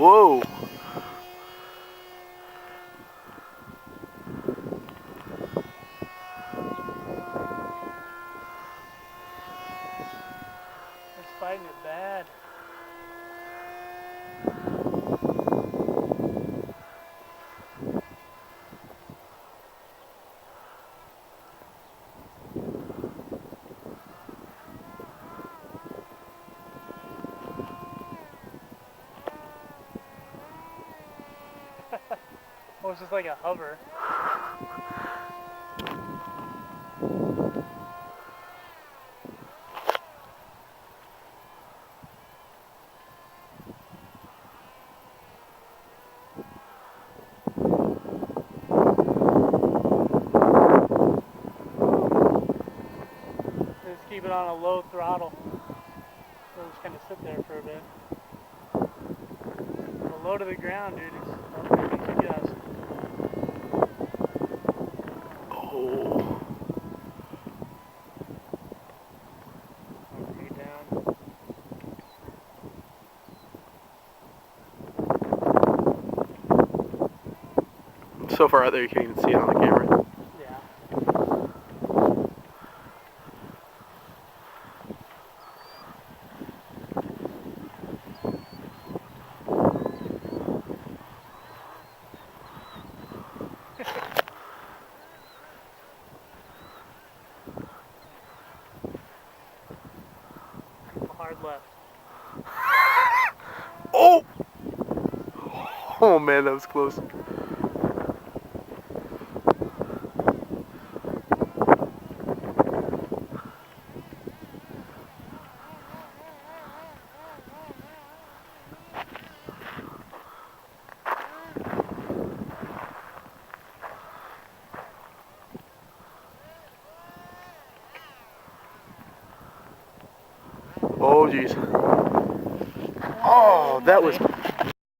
Whoa. It's fighting it bad. Oh, it's just like a hover. Just keep it on a low throttle. It'll just kind of sit there for a bit. The low to the ground, dude, is what he does. Oh. I'll take it down. So far out there you can't even see it on the camera. Yeah. Hard left. Oh! Oh man, that was close. Oh jeez. Oh, that was